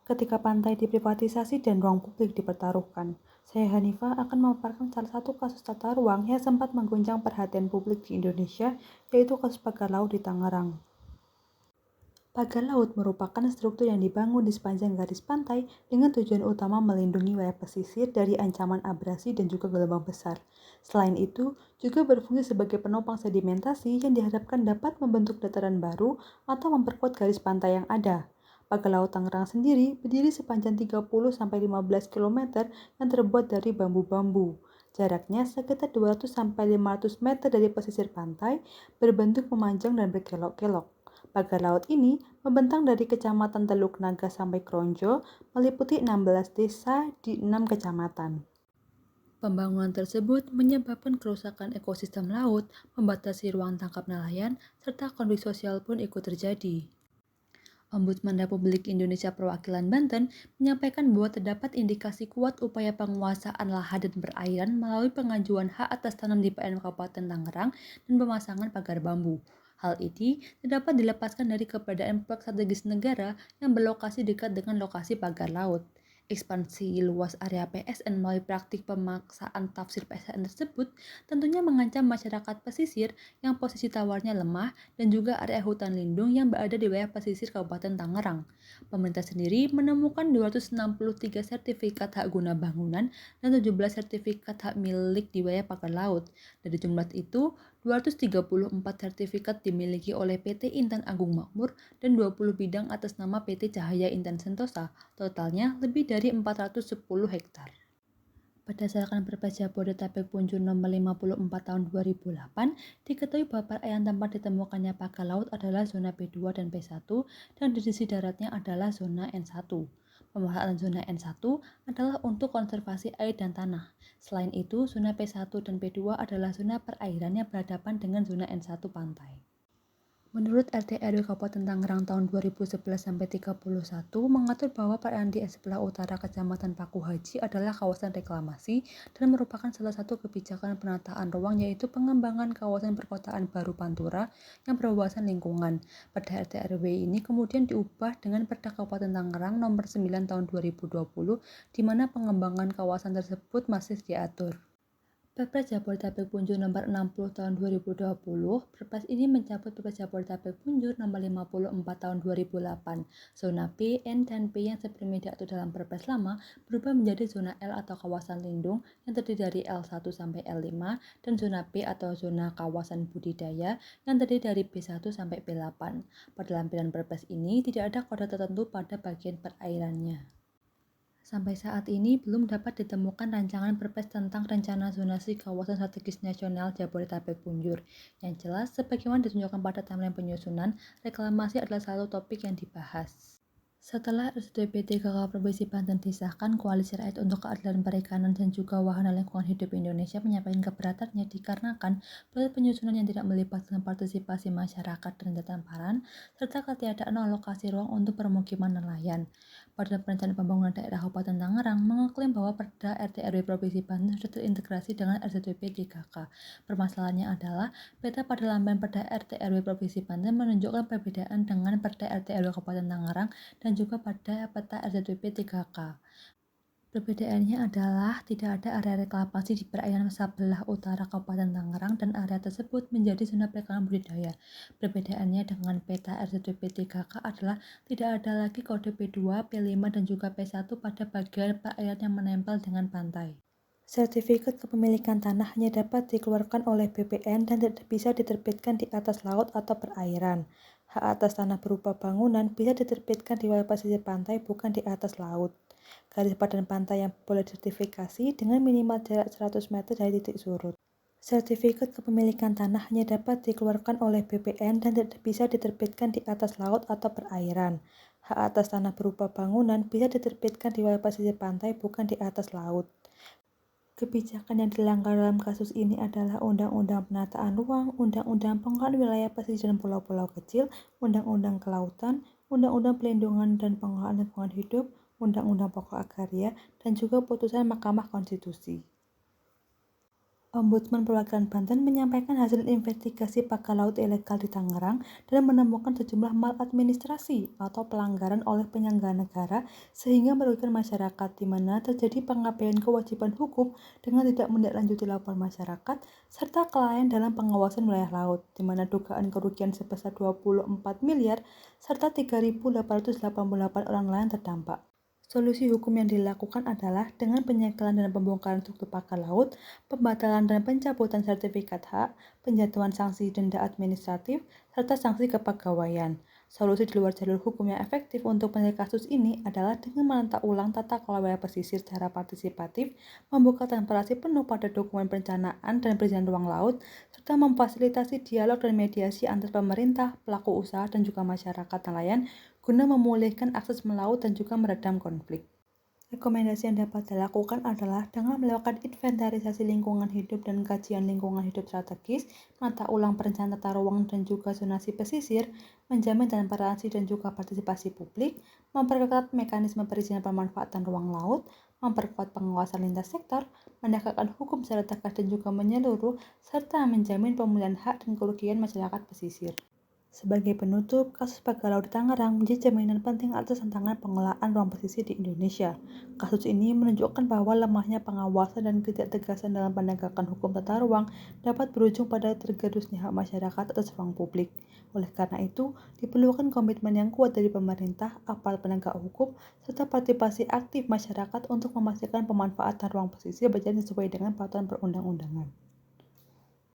ketika pantai diprivatisasi dan ruang publik dipertaruhkan. Saya Hanifah akan memaparkan salah satu kasus tata ruang yang sempat mengguncang perhatian publik di Indonesia, yaitu kasus pagar laut di Tangerang. Pagar laut merupakan struktur yang dibangun di sepanjang garis pantai dengan tujuan utama melindungi wilayah pesisir dari ancaman abrasi dan juga gelombang besar. Selain itu, juga berfungsi sebagai penopang sedimentasi yang diharapkan dapat membentuk dataran baru atau memperkuat garis pantai yang ada. Pagar laut Tangerang sendiri berdiri sepanjang 30-15 km yang terbuat dari bambu-bambu. Jaraknya sekitar 200-500 meter dari pesisir pantai, berbentuk memanjang dan berkelok-kelok. Pagar laut ini membentang dari Kecamatan Teluk Naga sampai Kronjo, meliputi 16 desa di 6 kecamatan. Pembangunan tersebut menyebabkan kerusakan ekosistem laut, membatasi ruang tangkap nelayan, serta konflik sosial pun ikut terjadi. Ombudsman Republik Indonesia Perwakilan Banten menyampaikan bahwa terdapat indikasi kuat upaya penguasaan lahan dan perairan melalui pengajuan hak atas tanah di PN Kabupaten Tangerang dan pemasangan pagar bambu. Hal ini dapat dilepaskan dari keberadaan proyek strategis negara yang berlokasi dekat dengan lokasi pagar laut. Ekspansi luas area PSN melalui praktik pemaksaan tafsir PSN tersebut tentunya mengancam masyarakat pesisir yang posisi tawarnya lemah dan juga area hutan lindung yang berada di wilayah pesisir Kabupaten Tangerang. Pemerintah sendiri menemukan 263 sertifikat hak guna bangunan dan 17 sertifikat hak milik di wilayah pagar laut. Dari jumlah itu, 234 sertifikat dimiliki oleh PT Intan Agung Makmur dan 20 bidang atas nama PT Cahaya Intan Sentosa. Totalnya lebih dari 410 hektar. Berdasarkan Perpres Jabodetabek Punjur Nomor 54 Tahun 2008, diketahui bahwa perairan tempat ditemukannya pagar laut adalah zona B2 dan B1 dan di sisi daratnya adalah zona N1. Pemanfaatan zona N1 adalah untuk konservasi air dan tanah. Selain itu, zona P1 dan P2 adalah zona perairan yang berhadapan dengan zona N1 pantai. Menurut RT RW Kabupaten Tangerang tahun 2011-31 mengatur bahwa perairan di sebelah utara Kecamatan Paku Haji adalah kawasan reklamasi dan merupakan salah satu kebijakan penataan ruang yaitu pengembangan kawasan perkotaan baru Pantura yang berwawasan lingkungan. Perda RT RW ini kemudian diubah dengan Perda Kabupaten Tangerang nomor 9 tahun 2020 di mana pengembangan kawasan tersebut masih diatur. Perpres Jabodetabek Punjur Nomor 60 Tahun 2020, Perpres ini mencabut Perpres Jabodetabek Punjur Nomor 54 Tahun 2008. Zona B, N, dan P yang sebelumnya diatur dalam Perpres lama berubah menjadi zona L atau kawasan lindung yang terdiri dari L1 sampai L5 dan zona B atau zona kawasan budidaya yang terdiri dari B1 sampai B8. Pada lampiran Perpres ini tidak ada kode tertentu pada bagian perairannya. Sampai saat ini belum dapat ditemukan rancangan Perpres tentang Rencana Zonasi Kawasan Strategis Nasional Jabodetabek Punjur. Yang jelas, sebagaimana ditunjukkan pada timeline penyusunan, reklamasi adalah salah satu topik yang dibahas. Setelah RSUD PTKK Provinsi Banten disahkan, Koalisi Rakyat untuk Keadilan Perikanan dan juga Wahana Lingkungan Hidup Indonesia menyampaikan keberatannya dikarenakan proses penyusunan yang tidak melibatkan partisipasi masyarakat dan dataran serta ketiadaan alokasi ruang untuk permukiman nelayan. Badan Perencanaan Pembangunan Daerah Kabupaten Tangerang mengklaim bahwa Perda RT RW Provinsi Banten sudah terintegrasi dengan RZWP 3K. Permasalahannya adalah peta pada lampiran Perda RT RW Provinsi Banten menunjukkan perbedaan dengan Perda RT RW Kabupaten Tangerang dan juga pada peta RZWP 3K. Perbedaannya adalah tidak ada area reklamasi di perairan sebelah utara Kabupaten Tangerang dan area tersebut menjadi zona perikanan budidaya. Perbedaannya dengan peta RZWP 3K adalah tidak ada lagi kode P2, P5 dan juga P1 pada bagian perairan yang menempel dengan pantai. Sertifikat kepemilikan tanah hanya dapat dikeluarkan oleh BPN dan tidak bisa diterbitkan di atas laut atau perairan. Hak atas tanah berupa bangunan bisa diterbitkan di wilayah pesisir pantai bukan di atas laut. Garis badan pantai yang boleh disertifikasi dengan minimal jarak 100 meter dari titik surut. Sertifikat kepemilikan tanah hanya dapat dikeluarkan oleh BPN dan tidak bisa diterbitkan di atas laut atau perairan. Hak atas tanah berupa bangunan bisa diterbitkan di wilayah pesisir pantai bukan di atas laut. Kebijakan yang dilanggar dalam kasus ini adalah Undang-Undang Penataan Ruang, Undang-Undang Pengelolaan Wilayah Pesisir dan Pulau-Pulau Kecil, Undang-Undang Kelautan, Undang-Undang Pelindungan dan Pengelolaan Lingkungan Hidup, Undang-Undang Pokok Agraria, dan juga putusan Mahkamah Konstitusi. Ombudsman Perwakilan Banten menyampaikan hasil investigasi pakan laut ilegal di Tangerang dan menemukan sejumlah maladministrasi atau pelanggaran oleh penyelenggara negara sehingga merugikan masyarakat, di mana terjadi pengabaian kewajiban hukum dengan tidak menindaklanjuti laporan masyarakat serta kelalaian dalam pengawasan wilayah laut, di mana dugaan kerugian sebesar 24 miliar serta 3.888 orang nelayan terdampak. Solusi hukum yang dilakukan adalah dengan penyegelan dan pembongkaran struktur pakan laut, pembatalan dan pencabutan sertifikat hak, penjatuhan sanksi denda administratif, serta sanksi kepegawaian. Solusi di luar jalur hukum yang efektif untuk menyelesaikan kasus ini adalah dengan menata ulang tata kelola wilayah pesisir secara partisipatif, membuka transparansi penuh pada dokumen perencanaan dan perizinan ruang laut, serta memfasilitasi dialog dan mediasi antar pemerintah, pelaku usaha, dan juga masyarakat nelayan guna memulihkan akses melaut dan juga meredam konflik. Rekomendasi yang dapat dilakukan adalah dengan melakukan inventarisasi lingkungan hidup dan kajian lingkungan hidup strategis, menata ulang perencanaan tata ruang dan juga zonasi pesisir, menjamin transparansi dan juga partisipasi publik, memperketat mekanisme perizinan pemanfaatan ruang laut, memperkuat pengawasan lintas sektor, menegakkan hukum secara tegas dan juga menyeluruh, serta menjamin pemulihan hak dan kerugian masyarakat pesisir. Sebagai penutup, kasus pakan laut di Tangerang menjadi cerminan penting atas tantangan pengelolaan ruang pesisir di Indonesia. Kasus ini menunjukkan bahwa lemahnya pengawasan dan ketidaktegasan dalam penegakan hukum tata ruang dapat berujung pada tergerusnya hak masyarakat atas ruang publik. Oleh karena itu, diperlukan komitmen yang kuat dari pemerintah, aparat penegak hukum, serta partisipasi aktif masyarakat untuk memastikan pemanfaatan ruang pesisir berjalan sesuai dengan peraturan perundang-undangan.